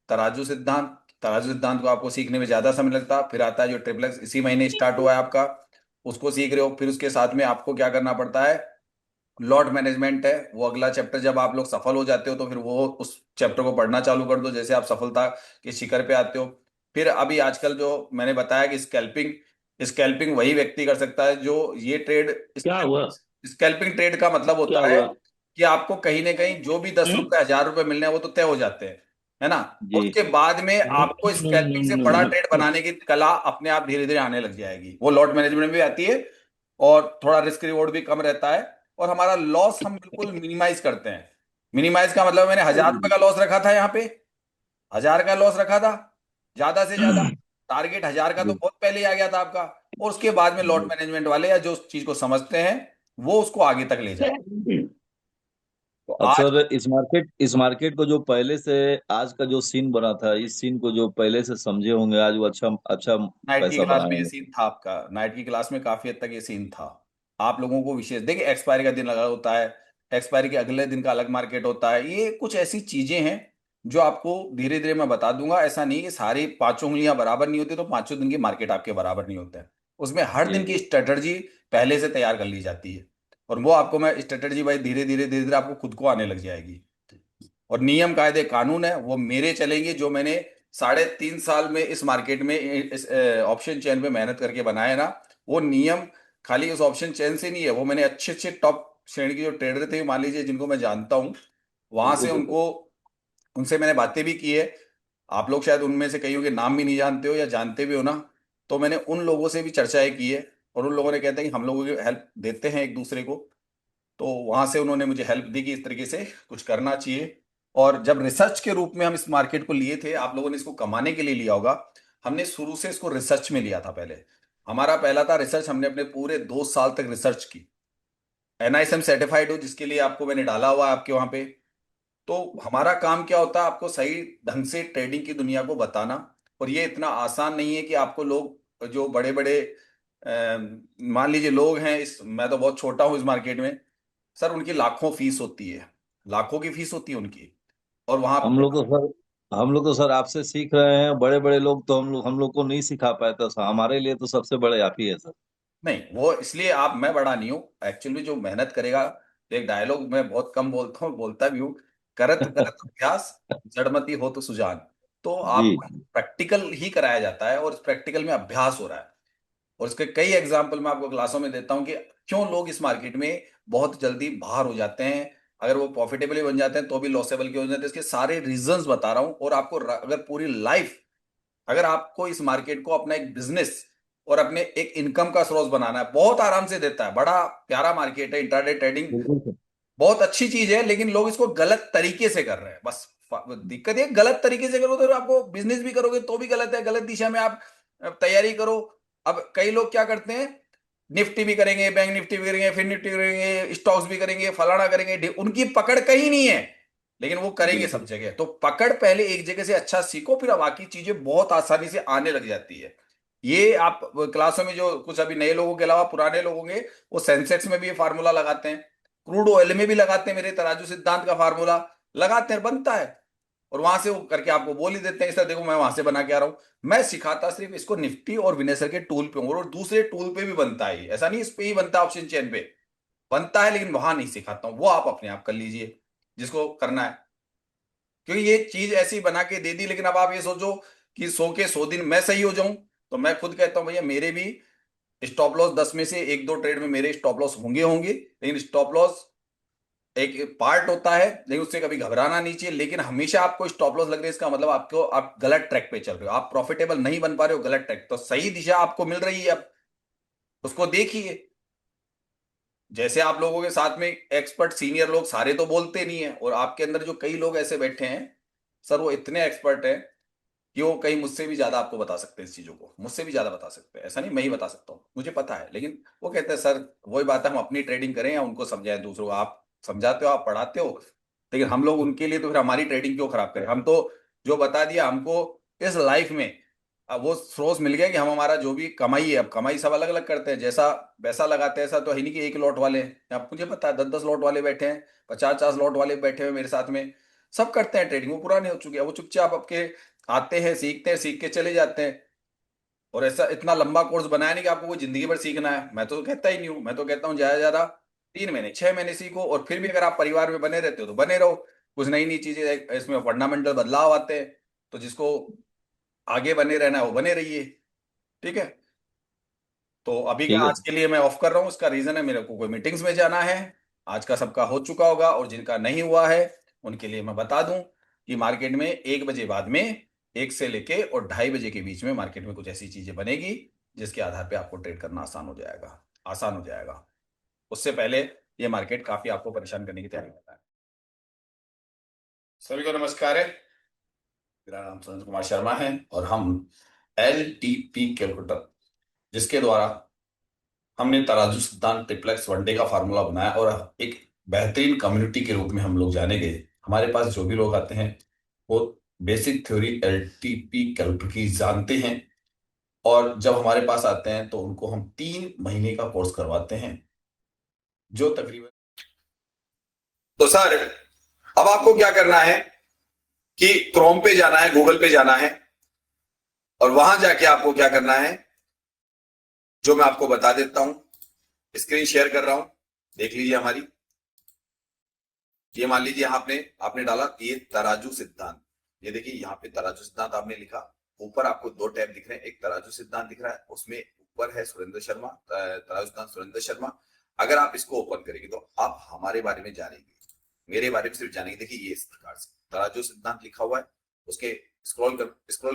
तराजू सिद्धांत। तराजू सिद्धांत को आपको सीखने में ज्यादा समय लगता है। फिर आता है जो ट्रिपलेक्स, इसी महीने स्टार्ट हुआ है आपका, उसको सीख रहे हो। फिर उसके साथ में आपको क्या करना पड़ता है, लॉट मैनेजमेंट है, वो अगला चैप्टर। जब आप लोग सफल हो जाते हो तो फिर वो उस चैप्टर को पढ़ना चालू कर दो, जैसे आप सफलता के शिखर पे आते हो। फिर अभी आजकल जो मैंने बताया कि स्कैल्पिंग, स्कैल्पिंग वही व्यक्ति कर सकता है जो ये ट्रेड, क्या हुआ? स्कैल्पिंग ट्रेड का मतलब क्या होता है हुआ? कि आपको कहीं ना कहीं जो भी 10 रुपए 1000 रुपए मिलने हैं वो तो तय हो जाते हैं, है ना। जी उसके बाद में आपको स्कैल्पिंग से बड़ा ट्रेड बनाने की कला अपने आप धीरे धीरे आने लग जाएगी, वो लॉट मैनेजमेंट में भी आती है, और थोड़ा रिस्क रिवॉर्ड भी कम रहता है। और हमारा लॉस हम बिल्कुल मिनिमाइज करते हैं। मिनिमाइज का मतलब मैंने 1000 रुपए का लॉस रखा था यहाँ पे, 1000 का लॉस रखा था, ज्यादा से ज्यादा टारगेट 1000 का तो जी। बहुत पहले ही आ गया था आपका। और उसके बाद में लॉट जी मैनेजमेंट वाले या जो उस चीज को समझते हैं वो उसको आगे तक ले जाए। तो अब आज सर इस मार्केट को जो पहले से आज का जो सीन बना था, इस सीन को जो पहले से समझे होंगे आज वो अच्छा अच्छा नाइट की पैसा क्लास बनाए में ये होंगे। सीन था आपका, नाइट की क्लास में काफी हद तक ये सीन था। आप लोगों को विशेष देखिए, एक्सपायरी का दिन अलग होता है, एक्सपायरी के अगले दिन का अलग मार्केट होता है, ये कुछ ऐसी चीजें हैं जो आपको धीरे धीरे मैं बता दूंगा। ऐसा नहीं कि सारी 5 उंगलियां बराबर नहीं होती तो 5 दिन की मार्केट आपके बराबर नहीं होते हैं। उसमें हर जी दिन की स्ट्रेटजी पहले से तैयार कर ली जाती है, और वो आपको मैं स्ट्रेटजी भाई धीरे धीरे धीरे धीरे आपको खुद को आने लग जाएगी। और नियम कायदे कानून है वो मेरे चलेंगे, जो मैंने 3.5 साल में इस मार्केट में इस ऑप्शन चेन पे मेहनत करके बनाया ना, वो नियम खाली उस ऑप्शन चेन से नहीं है, वो मैंने अच्छे अच्छे टॉप श्रेणी के जो ट्रेडर थे मान लीजिए जिनको मैं जानता हूँ, वहां से बिल्कुल बिल्कुल। उनको, उनसे मैंने बातें भी की है। आप लोग शायद उनमें से कईयों के नाम भी नहीं जानते हो या जानते भी हो ना, तो मैंने उन लोगों से भी चर्चाएं की है, और उन लोगों ने कहते हैं कि हम लोगों की हेल्प देते हैं एक दूसरे को। तो वहां से उन्होंने मुझे हेल्प दी कि इस तरीके से कुछ करना चाहिए। और जब रिसर्च के रूप में हम इस मार्केट को लिए थे, आप लोगों ने इसको कमाने के लिए लिया होगा, हमने शुरू से इसको रिसर्च में लिया था। पहले हमारा पहला था रिसर्च, हमने अपने पूरे 2 साल तक रिसर्च की, NISM सर्टिफाइड हो, जिसके लिए आपको मैंने डाला हुआ है आपके वहां पे। तो हमारा काम क्या होता है, आपको सही ढंग से ट्रेडिंग की दुनिया को बताना। और ये इतना आसान नहीं है कि आपको लोग जो बड़े बड़े मान लीजिए लोग हैं, इस मैं तो बहुत छोटा हूं इस मार्केट में, सर उनकी लाखों फीस होती है, लाखों की फीस होती है उनकी। और वहां हम लोग तो सर हम लोग तो सर आपसे सीख रहे हैं। बड़े बड़े लोग तो हम लोग को नहीं सिखा पाए, तो हमारे लिए तो सबसे बड़े आप ही है सर। नहीं, वो इसलिए आप, मैं बड़ा नहीं हूँ एक्चुअली, जो मेहनत करेगा। एक डायलॉग मैं बहुत कम बोलता हूँ, बोलता भी हूँ, करत करत अभ्यास जड़मति हो तो सुजान। तो जी। आपको प्रैक्टिकल ही कराया जाता है, और इस प्रैक्टिकल में अभ्यास हो रहा है। और इसके कई एग्जाम्पल मैं आपको क्लासों में देता हूँ कि क्यों लोग इस मार्केट में बहुत जल्दी बाहर हो जाते हैं। अगर वो प्रॉफिटेबल बन जाते हैं तो भी लॉसेबल क्यों हो जाते हैं, इसके सारे रीजंस बता रहा हूँ। और आपको अगर पूरी लाइफ, अगर आपको इस मार्केट को अपना एक बिजनेस और अपने एक इनकम का सोर्स बनाना है, बहुत आराम से देता है, बड़ा प्यारा मार्केट है इंट्राडे ट्रेडिंग, बिल्कुल सर। बहुत अच्छी चीज है। लेकिन लोग इसको गलत तरीके से कर रहे हैं बस। दिक्कत ये, गलत तरीके से करो तो आपको बिजनेस भी करोगे तो भी गलत है, गलत दिशा में आप तैयारी करो। अब कई लोग क्या करते हैं, निफ्टी भी करेंगे, बैंक निफ्टी भी करेंगे, फिर निफ्टी करेंगे, स्टॉक्स भी करेंगे, फलाना करेंगे, उनकी पकड़ कहीं नहीं है, लेकिन वो करेंगे सब बिल्कुल। जगह। तो पकड़ पहले एक जगह से अच्छा सीखो, फिर बाकी चीजें बहुत आसानी से आने लग जाती है। ये आप क्लासों में जो कुछ अभी नए लोगों के अलावा पुराने लोग होंगे, वो सेंसेक्स में भी ये फार्मूला लगाते हैं, क्रूड ऑयल में भी लगाते हैं, मेरे तराजू सिद्धांत का फार्मूला लगाते हैं, बनता है। और वहां से वो करके आपको बोल ही देते हैं, इस तरह देखो मैं वहां से बना के आ रहा हूं। मैं सिखाता सिर्फ इसको निफ्टी और विनेसर के टूल पे हूं, और दूसरे टूल पे भी बनता है, ऐसा नहीं इस पे ही बनता है, ऑप्शन चेन पे बनता है, लेकिन वहां नहीं सिखाता हूं, वो आप अपने आप कर लीजिए जिसको करना है। क्योंकि ये चीज ऐसी बना के दे दी। लेकिन अब आप ये सोचो कि 100 के 100 दिन मैं सही हो जाऊं, तो मैं खुद कहता हूं भैया मेरे भी स्टॉप लॉस 10 में से एक दो ट्रेड में मेरे स्टॉप लॉस होंगे होंगे, लेकिन स्टॉप लॉस एक पार्ट होता है, लेकिन उससे कभी घबराना नहीं चाहिए। लेकिन हमेशा आपको स्टॉप लॉस लग रहा है, इसका मतलब आपको, आप गलत ट्रैक पे चल रहे हो, आप प्रॉफिटेबल नहीं बन पा रहे हो, गलत ट्रैक। तो सही दिशा आपको मिल रही है, अब उसको देखिए। जैसे आप लोगों के साथ में एक्सपर्ट सीनियर लोग सारे तो बोलते नहीं है, और आपके अंदर जो कई लोग ऐसे बैठे हैं सर, वो इतने एक्सपर्ट हैं कि वो कहीं मुझसे भी ज्यादा आपको बता सकते हैं, इस चीजों को मुझसे भी ज्यादा बता सकते हैं। ऐसा नहीं मैं ही बता सकता हूँ, मुझे पता है, लेकिन वो कहते हैं सर वही बात है, हम अपनी ट्रेडिंग करें या उनको समझाएं दूसरों को। आप समझाते हो, आप पढ़ाते हो, लेकिन हम लोग उनके लिए तो फिर हमारी ट्रेडिंग क्यों खराब करें। हम तो जो बता दिया हमको इस लाइफ में, अब वो सोर्स मिल गया कि हम हमारा जो भी कमाई है, अब कमाई सब अलग अलग करते हैं, जैसा पैसा लगाते हैं ऐसा तो है नहीं कि एक लॉट वाले हैं। अब मुझे पता है 10-10 लॉट वाले बैठे हैं, 50-50 लॉट वाले बैठे हुए मेरे साथ में, सब करते हैं ट्रेडिंग, वो पुराने हो चुके हैं, वो चुपचाप आपके आते हैं, सीखते हैं, सीख के चले जाते हैं। और ऐसा इतना लंबा कोर्स बनाया नहीं कि आपको कोई जिंदगी भर सीखना है, मैं तो कहता ही नहीं हूँ। मैं तो कहता हूँ ज्यादा ज्यादा 3 महीने 6 महीने सीखो, और फिर भी अगर आप परिवार में बने रहते हो तो बने रहो। कुछ नई नई चीजें इसमें फंडामेंटल बदलाव आते हैं, तो जिसको आगे बने रहना है वो बने रहिए। ठीक है, तो अभी का ठीक है आज के लिए मैं ऑफ कर रहा हूँ, इसका रीजन है मेरे को कोई मीटिंग्स में जाना है। आज का सबका हो चुका होगा, और जिनका नहीं हुआ है उनके लिए मैं बता दूं कि मार्केट में 1 बजे बाद में, 1 से लेके और 2:30 बजे के बीच में मार्केट में कुछ ऐसी चीजें बनेगी जिसके आधार पे आपको ट्रेड करना आसान हो जाएगा, आसान हो जाएगा। उससे पहले ये मार्केट काफी आपको परेशान करने की तैयारी करता है। सभी को नमस्कार है, मेरा नाम सुरेंद्र कुमार शर्मा है, और हम LTP कैलकुलेटर, जिसके द्वारा हमने तराजू सिद्धांत ट्रिप्लेक्स वनडे का फार्मूला बनाया, और एक बेहतरीन कम्युनिटी के रूप में हम लोग जाने गए। हमारे पास जो भी लोग आते हैं वो बेसिक थ्योरी LTP कैलकुलेटर की जानते हैं, और जब हमारे पास आते हैं तो उनको हम 3 महीने का कोर्स करवाते हैं, जो तकरीबन। तो सर अब आपको क्या करना है कि क्रोम पे जाना है, गूगल पे जाना है, और वहां जाके आपको क्या करना है, जो मैं आपको बता देता हूं, स्क्रीन शेयर कर रहा हूं, देख लीजिए हमारी। ये मान लीजिए यहाँ आपने आपने डाला ये तराजू सिद्धांत, ये देखिए यहाँ पे तराजू सिद्धांत आपने लिखा, ऊपर आपको 2 टैब दिख रहे हैं, एक तराजू सिद्धांत दिख रहा है, उसमें ऊपर है सुरेंद्र शर्मा, तराजू सिद्धांत सुरेंद्र शर्मा। अगर आप इसको ओपन करेंगे तो आप हमारे बारे में जानेंगे, मेरे बारे में सिर्फ जानेंगे। देखिए ये इस प्रकार से तराजू सिद्धांत लिखा हुआ है, उसके स्क्रॉल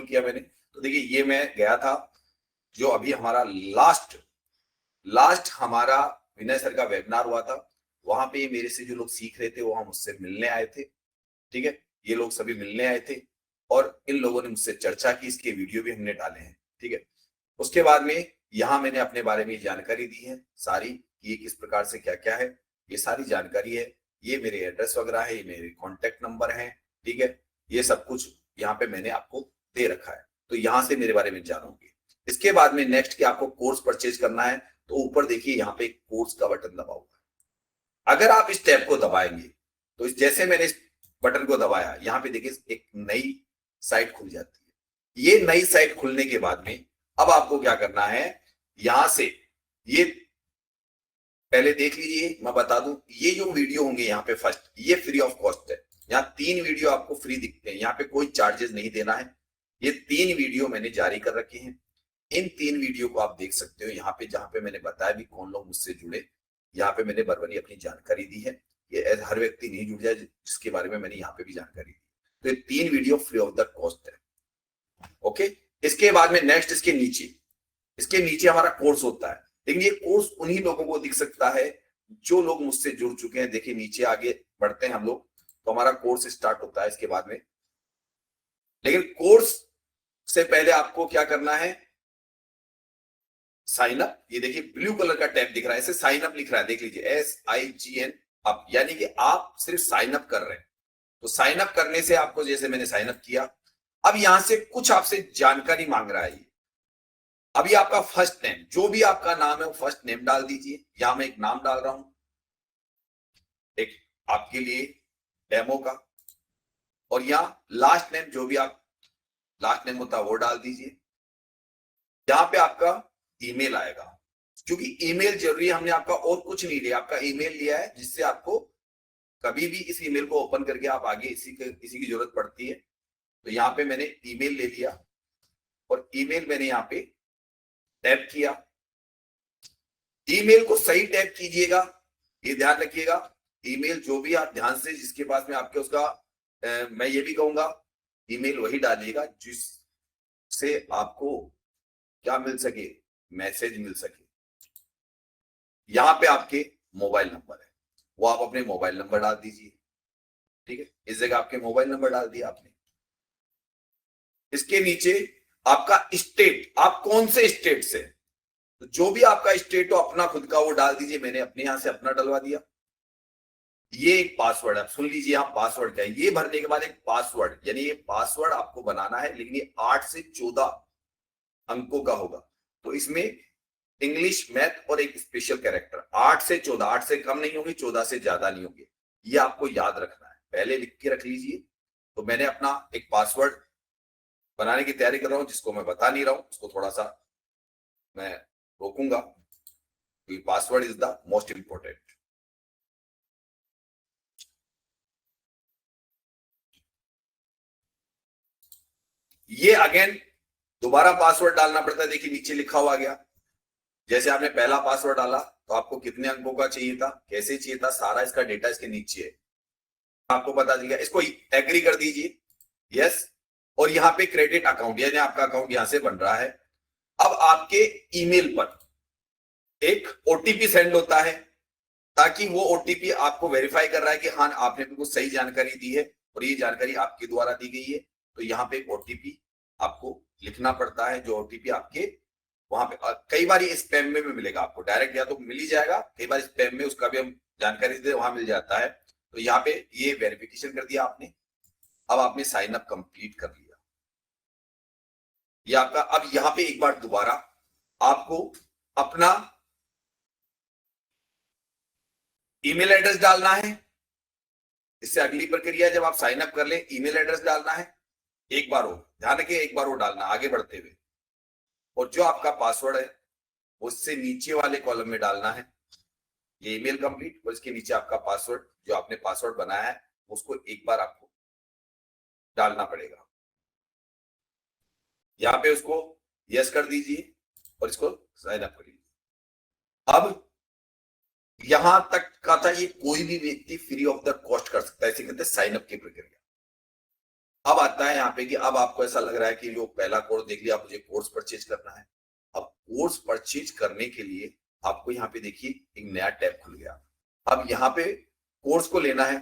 किया मैंने, तो देखिए ये मैं गया था, जो अभी हमारा लास्ट हमारा विनय सर का वेबिनार हुआ था, वहां पे मेरे से जो लोग सीख रहे थे वो हम मुझसे मिलने आए थे। ठीक है, ये लोग सभी मिलने आए थे, और इन लोगों ने मुझसे चर्चा की, इसके वीडियो भी हमने डाले हैं। ठीक है, उसके बाद में यहाँ मैंने अपने बारे में जानकारी दी है सारी, कि ये किस प्रकार से क्या क्या है। ये सारी जानकारी है, ये मेरे एड्रेस वगैरह है, ये मेरे कॉन्टेक्ट नंबर है, ठीक है, ये सब कुछ यहाँ पे मैंने आपको दे रखा है, तो यहाँ से मेरे बारे में जानोगे। इसके बाद में नेक्स्ट कि आपको कोर्स परचेज करना है, तो ऊपर देखिए यहाँ पे कोर्स का बटन दबा हुआ है। अगर आप इस टैब को दबाएंगे तो जैसे मैंने इस बटन को दबाया, यहाँ पे देखिए एक नई साइट खुल जाती है। ये नई साइट खुलने के बाद में अब आपको क्या करना है, यहां से ये पहले देख लीजिए, मैं बता दूं, ये जो वीडियो होंगे यहाँ पे फर्स्ट, ये फ्री ऑफ कॉस्ट है। यहाँ 3 वीडियो आपको फ्री दिखते हैं, यहाँ पे कोई चार्जेस नहीं देना है। ये 3 वीडियो मैंने जारी कर रखे हैं, इन 3 वीडियो को आप देख सकते हो। यहाँ पे जहां पे मैंने बताया भी कौन लोग मुझसे जुड़े, यहाँ पे मैंने बरबरी अपनी जानकारी दी है। ये हर व्यक्ति नहीं जुड़ जाए जिसके बारे में मैंने यहाँ पे भी जानकारी दी। तो ये 3 video free of the cost है। ओके, इसके बाद में नेक्स्ट इसके नीचे हमारा कोर्स होता है, लेकिन ये कोर्स उन्हीं लोगों को दिख सकता है जो लोग मुझसे जुड़ चुके हैं। देखिए नीचे आगे बढ़ते हैं हम लोग, तो हमारा कोर्स स्टार्ट होता है इसके बाद में। लेकिन कोर्स से पहले आपको क्या करना है, साइन अप। ये देखिए ब्लू कलर का टैब दिख रहा है, इसे साइन अप लिख रहा है, देख लीजिए SIGN अप, यानी कि आप सिर्फ साइन अप कर रहे हैं। तो साइन अप करने से आपको, जैसे मैंने साइन अप किया, अब यहां से कुछ आपसे जानकारी मांग रहा है। अभी आपका फर्स्ट नेम, जो भी आपका नाम है वो फर्स्ट नेम डाल दीजिए। यहां मैं एक नाम डाल रहा हूं, एक आपके लिए डेमो का, और यहां लास्ट नेम, जो भी आप लास्ट नेम होता है वो डाल दीजिए। यहां पे आपका ईमेल आएगा, क्योंकि ईमेल जरूरी है। हमने आपका और कुछ नहीं लिया, आपका ईमेल लिया है, जिससे आपको कभी भी इस ईमेल को ओपन करके आप आगे इसी की जरूरत पड़ती है। तो यहाँ पे मैंने ईमेल ले लिया और ईमेल मैंने यहाँ पे टैप किया। ईमेल को सही टैप कीजिएगा, ये ध्यान रखिएगा। ईमेल जो भी आप ध्यान से, जिसके पास में आपके उसका मैं ये भी कहूंगा, ईमेल वही डालिएगा जिससे आपको क्या मिल सके, मैसेज मिल सके। यहाँ पे आपके मोबाइल नंबर है, वो आप अपने मोबाइल नंबर डाल दीजिए, ठीक है। इस जगह आपके मोबाइल नंबर डाल दिया आपने। इसके नीचे आपका स्टेट, आप कौन से स्टेट से, तो जो भी आपका स्टेट हो अपना खुद का वो डाल दीजिए। मैंने अपने यहां से अपना डलवा दिया। ये एक पासवर्ड है, सुन लीजिए यहां पासवर्ड क्या है। ये भरने के बाद एक पासवर्ड, यानी ये पासवर्ड आपको बनाना है, लेकिन ये 8 से 14 अंकों का होगा। तो इसमें इंग्लिश, मैथ और एक स्पेशल कैरेक्टर, 8 से 14, 8 से कम नहीं होगी, 14 से ज्यादा नहीं होगी। ये आपको याद रखना है, पहले लिख के रख लीजिए। तो मैंने अपना एक पासवर्ड बनाने की तैयारी कर रहा हूं, जिसको मैं बता नहीं रहा हूं, उसको थोड़ा सा मैं रोकूंगा, क्योंकि password is the most important. ये अगेन दोबारा पासवर्ड डालना पड़ता है। देखिए नीचे लिखा हुआ गया, जैसे आपने पहला पासवर्ड डाला तो आपको कितने अंकों का चाहिए था, कैसे चाहिए था, सारा इसका डेटा इसके नीचे है, आपको पता चल गया। इसको एग्री कर दीजिए, यस। और यहाँ पे क्रेडिट अकाउंट, यानी आपका अकाउंट यहां से बन रहा है। अब आपके ईमेल पर एक ओटीपी सेंड होता है, ताकि वो ओटीपी आपको वेरीफाई कर रहा है कि हाँ आपने बिल्कुल सही जानकारी दी है और ये जानकारी आपके द्वारा दी गई है। तो यहाँ पे एक ओटीपी आपको लिखना पड़ता है, जो ओटीपी आपके वहां पे कई बार ये स्पैम में भी मिलेगा आपको, डायरेक्ट या तो मिल ही जाएगा, कई बार स्पैम में उसका भी हम जानकारी देते वहां मिल जाता है। तो यहाँ पे ये वेरिफिकेशन कर दिया आपने। अब आपने साइन अप कंप्लीट कर लिया, ये आपका। अब यहाँ पे एक बार दोबारा आपको अपना ईमेल एड्रेस डालना है। इससे अगली प्रक्रिया, जब आप साइन अप कर ले, ईमेल एड्रेस डालना है। एक बार हो, ध्यान रखिए, एक बार वो डालना आगे बढ़ते हुए। और जो आपका पासवर्ड है उससे नीचे वाले कॉलम में डालना है। ये ईमेल कंप्लीट, और इसके नीचे आपका पासवर्ड, जो आपने पासवर्ड बनाया है, उसको एक बार आपको डालना पड़ेगा। यहां पे उसको यस कर दीजिए और इसको साइन अप कर लीजिए। अब यहां तक का था, ये कोई भी व्यक्ति फ्री ऑफ द कॉस्ट कर सकता है, इसे कहते हैं साइन अप की प्रक्रिया। अब आता है यहाँ पे कि अब आपको ऐसा लग रहा है कि जो पहला कोर्स देख लिया, मुझे कोर्स परचेज करना है। अब कोर्स परचेज करने के लिए आपको यहाँ पे देखिए एक नया टैब खुल गया। अब यहाँ पे कोर्स को लेना है,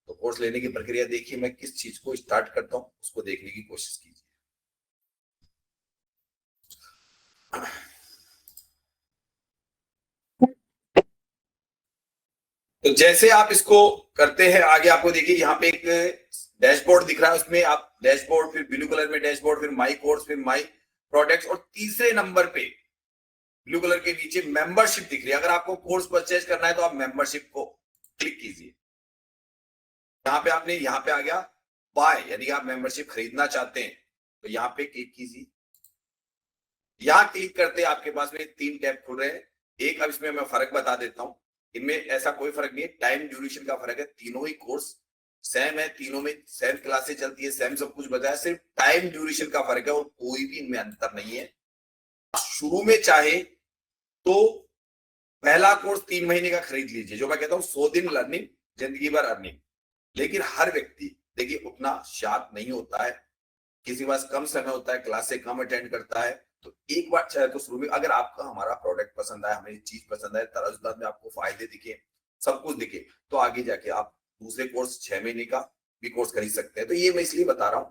तो कोर्स लेने की प्रक्रिया देखिए, मैं किस चीज को स्टार्ट करता हूं उसको देखने की कोशिश कीजिए। तो जैसे आप इसको करते हैं आगे, आपको देखिए यहाँ पे एक डैशबोर्ड दिख रहा है, उसमें आप डैशबोर्ड, फिर ब्लू कलर में डैशबोर्ड, फिर माई कोर्स, फिर माई प्रोडक्ट्स, और तीसरे नंबर पे ब्लू कलर के नीचे मेंबरशिप दिख रही है। अगर आपको कोर्स परचेज करना है तो आप मेंबरशिप को क्लिक कीजिए। यहाँ पे आपने, यहाँ पे आ गया बाय, यानी कि आप मेंबरशिप खरीदना चाहते हैं तो यहाँ पे क्लिक कीजिए। यहाँ क्लिक करते आपके पास में 3 टैब खुल रहे हैं। एक, अब इसमें मैं फर्क बता देता हूं, इनमें ऐसा कोई फर्क नहीं है, टाइम ड्यूरेशन का फर्क है। तीनों ही कोर्स सेम है, तीनों में सेम क्लासेस चलती है, सेम सब कुछ बताया, सिर्फ टाइम ड्यूरेशन का फर्क है और कोई भी इनमें अंतर नहीं है। शुरू में चाहे तो पहला कोर्स 3 महीने का खरीद लीजिए, जो मैं कहता हूं 100 दिन लर्निंग, जिंदगी भर अर्निंग। लेकिन हर व्यक्ति देखिए उतना शार्प नहीं होता है, किसी के पास कम समय होता है, क्लास से कम अटेंड करता है। तो एक बार चाहे तो शुरू में, अगर आपका हमारा प्रोडक्ट पसंद आया, हमें चीज पसंद आए, तराजूदार में आपको फायदे दिखे, सब कुछ दिखे, तो आगे जाके आप दूसरे कोर्स 6 महीने का भी कोर्स खरीद सकते हैं। तो ये मैं इसलिए बता रहा हूं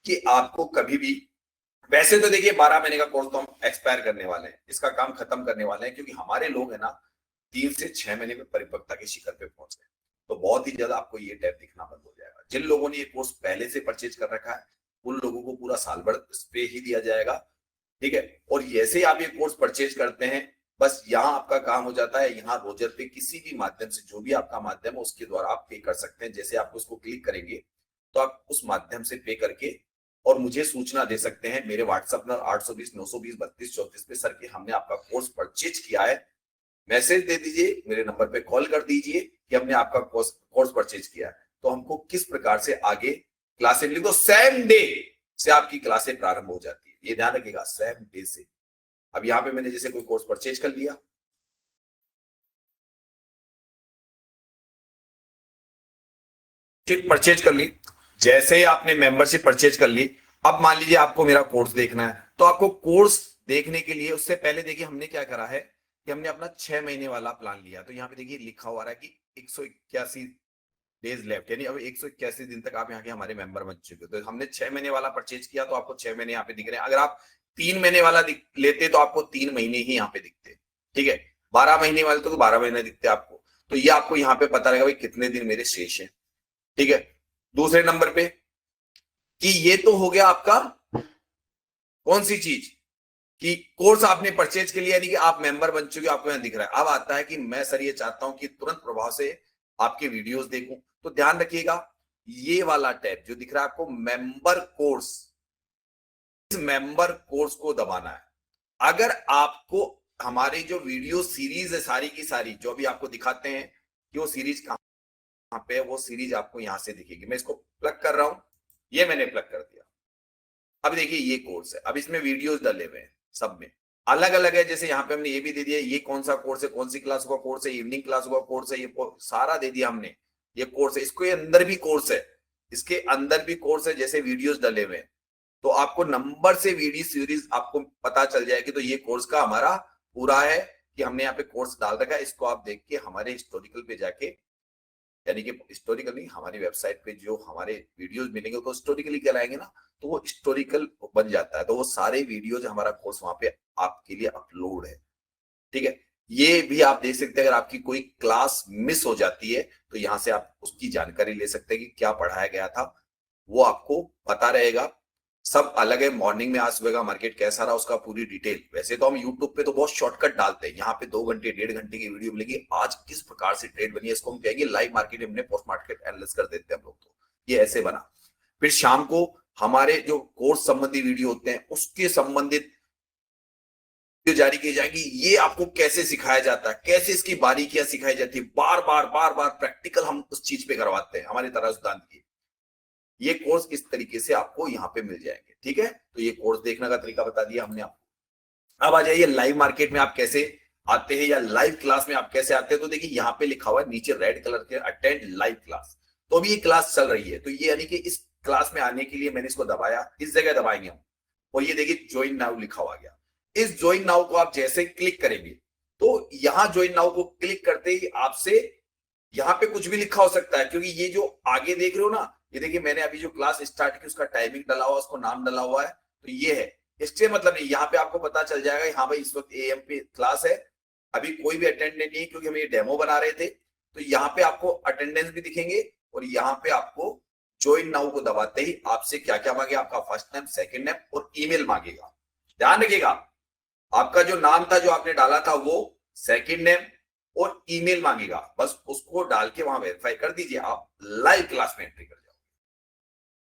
कि आपको कभी भी, वैसे तो देखिए 12 महीने का कोर्स तो हम एक्सपायर करने वाले हैं, इसका काम खत्म करने वाले हैं, क्योंकि हमारे लोग है ना 3 से 6 महीने में परिपक्वता के शिखर पे पहुंच गए। तो बहुत ही ज्यादा आपको ये टैब दिखना बंद हो जाएगा। जिन लोगों ने ये कोर्स पहले से परचेज कर रखा है उन लोगों को पूरा साल भर इस पे ही दिया जाएगा, ठीक है। और जैसे ही आप ये कोर्स परचेज करते हैं, बस यहाँ आपका काम हो जाता है, यहाँ रोजर पे किसी भी माध्यम से, जो भी आपका माध्यम है उसके द्वारा आप पे कर सकते हैं। जैसे आप उसको क्लिक करेंगे तो आप उस माध्यम से पे करके और मुझे सूचना दे सकते हैं। मेरे व्हाट्सएप नंबर 820 920 32 34 पे, सर कि हमने आपका कोर्स परचेज किया है, मैसेज दे दीजिए, मेरे नंबर पे कॉल कर दीजिए कि हमने आपका कोर्स परचेज किया है। तो हमको किस प्रकार से आगे क्लासेस, लिखो सेम डे से आपकी क्लासें प्रारंभ हो जाती है, ये ध्यान रखिएगा, सेम डे से। अब यहाँ पे मैंने जैसे कोई कोर्स परचेज कर लिया, परचेज कर ली, जैसे ही आपने मेंबरशिप परचेज कर ली, अब मान लीजिए आपको मेरा कोर्स देखना है, तो आपको कोर्स देखने के लिए उससे पहले देखिए हमने क्या करा है कि हमने अपना 6 महीने वाला प्लान लिया। तो यहाँ पे देखिए लिखा हुआ है कि 181 डेज लेफ्ट, यानी अब 181 दिन तक आप यहाँ के हमारे मेंबर बन चुके हो। तो हमने 6 महीने वाला परचेज किया तो आपको 6 महीने यहाँ पे दिख रहे हैं। अगर आप 3 महीने वाला लेते तो आपको 3 महीने ही यहाँ पे दिखते, ठीक है। 12 महीने वाले तो 12 महीने दिखते आपको। तो ये आपको यहाँ पे पता रहेगा भाई कितने दिन मेरे शेष है, ठीक है। दूसरे नंबर पे कि ये तो हो गया आपका कौन सी चीज कि कोर्स आपने परचेज के लिए, यानी कि आप मेंबर बन चुके, आपको यहां दिख रहा है। अब आता है कि मैं सर ये चाहता हूं कि तुरंत प्रभाव से आपके वीडियोस देखूं, तो ध्यान रखिएगा ये वाला टैब जो दिख रहा है आपको, मेंबर कोर्स, इस मेंबर कोर्स को दबाना है। अगर आपको हमारी जो वीडियो सीरीज है सारी की सारी, जो अभी आपको दिखाते हैं कि वो सीरीज कहां पे है, वो सीरीज आपको यहां से दिखेगी। मैं इसको प्लग कर रहा हूं, ये मैंने प्लग कर दिया। अब देखिए ये कोर्स है, अब इसमें वीडियोस डले हुए हैं, सब में अलग अलग है। जैसे यहाँ पे हमने ये भी दे दिया, ये कौन सा कोर्स है, कौन सी क्लास का कोर्स है, इवनिंग क्लास का कोर्स है, ये सारा दे दिया हमने। ये कोर्स है, इसको अंदर भी कोर्स है, इसके अंदर भी कोर्स है, जैसे वीडियोस डले हुए हैं। तो आपको नंबर से वीडियो सीरीज आपको पता चल जाएगी। तो ये कोर्स का हमारा पूरा है कि हमने यहाँ पे कोर्स डाल रखा है। इसको आप देख के हमारे हिस्टोरिकल पे जाके, यानी कि हिस्टोरिकल नहीं, हमारी वेबसाइट पे जो हमारे वीडियोस मिलेंगे तो हिस्टोरिकली कहलाएंगे ना, तो वो हिस्टोरिकल बन जाता है। तो वो सारे वीडियोज हमारा कोर्स वहां पे आपके लिए अपलोड है, ठीक है। ये भी आप देख सकते हैं, अगर आपकी कोई क्लास मिस हो जाती है तो यहाँ से आप उसकी जानकारी ले सकते हैं कि क्या पढ़ाया गया था, वो आपको पता रहेगा। सब अलग है, मॉर्निंग में आज सुबह का मार्केट कैसा रहा उसका पूरी डिटेल। वैसे तो हम यूट्यूब पे तो बहुत शॉर्टकट डालते हैं, यहाँ पे 2 घंटे 1.5 घंटे की वीडियो मिलेगी, आज किस प्रकार से ट्रेड बनी है, इसको हम कहेंगे लाइव मार्केट, हमने पोस्ट मार्केट एनालिसिस कर देते हैं हम लोग। तो ये ऐसे बना। फिर शाम को हमारे जो कोर्स संबंधी वीडियो होते हैं उसके संबंधित जारी की जाएगी। ये आपको कैसे सिखाया जाता है, कैसे इसकी बारीकियां सिखाई जाती है, बार बार प्रैक्टिकल हम उस चीज पे करवाते हैं हमारे तराजदान की। ये कोर्स इस तरीके से आपको यहाँ पे मिल जाएंगे, ठीक है। तो ये कोर्स देखने का तरीका बता दिया हमने आपको। अब आ जाइए लाइव मार्केट में आप कैसे आते हैं या लाइव क्लास में आप कैसे आते हैं। तो देखिए यहाँ पे लिखा हुआ है नीचे रेड कलर के, अटेंड लाइव क्लास। तो अभी ये क्लास चल रही है, तो ये यानी कि इस क्लास में आने के लिए मैंने इसको दबाया, इस जगह दबाएंगे हम, और ये देखिए ज्वाइन नाउ लिखा हुआ गया। इस ज्वाइन नाउ को आप जैसे क्लिक करेंगे तो यहाँ ज्वाइन नाउ को क्लिक करते ही आपसे यहाँ पे कुछ भी लिखा हो सकता है, क्योंकि ये जो आगे देख रहे हो ना, ये देखिए मैंने अभी जो क्लास स्टार्ट की उसका टाइमिंग डाला हुआ, उसको नाम डाला हुआ है। तो ये है, इससे मतलब नहीं, यहाँ पे आपको पता चल जाएगा हाँ भाई इस वक्त AM पे क्लास है। अभी कोई भी अटेंड नहीं है क्योंकि हम ये डेमो बना रहे थे, तो यहाँ पे आपको अटेंडेंस भी दिखेंगे और यहाँ पे आपको ज्वाइन नाउ को दबाते ही आपसे क्या क्या मांगेगा, आपका फर्स्ट नेम, सेकंड नेम और ईमेल मांगेगा। ध्यान रखिएगा, आपका जो नाम था जो आपने डाला था वो, सेकंड नेम और ईमेल मांगेगा, बस उसको डाल के वहां वेरीफाई कर दीजिए, आप लाइव क्लास में एंट्री कर